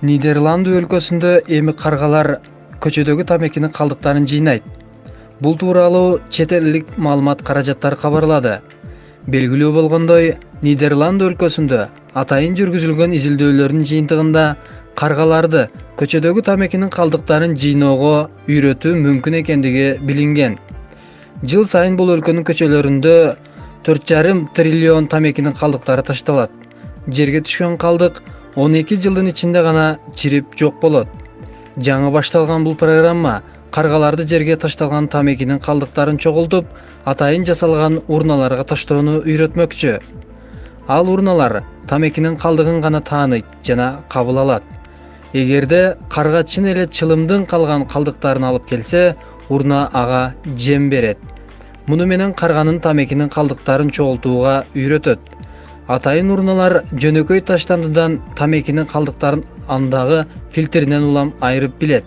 Нидерланды өлкөсүндө эми каргалар көчөдөгү тамекинин калдыктарын жыйнайт. Бул тууралуу чет элдик маалымат каражаттары кабарлады. Белгилүү болгондой, Нидерланд өлкөсүндө атайын жүргүзүлгөн изилдөөлөрдүн жыйынтыгында каргаларды көчөдөгү тамекинин калдыктарын жыйноого үйрөтүү мүмкүн экендиги билинген. Жыл сайын бул өлкөнүн көчөлөрүндө 4,5 триллион тамекинин калдыктары ташталат. Жерге түшкөн калдык 12 жылдын ичинде гана чирип жок болот. Жаңы башталган бул программа каргаларды жерге ташталган тамекинин калдыктарын чогултуп, атайын жасалган урналарга таштоону үйрөтмөкчү. Ал урналар тамекинин калдыгын гана тааныйт жана кабыл алат. Эгерде карга чын эле чылымдын калган калдыктарын алып келсе, урна ага жем берет. Муну менен карганын тамекинин калдыктарын чогултууга үйрөтөт. Атайын урналар жөнөкөй таштандыдан тамекинин калдыктарын андагы фильтринен улам айырып билет.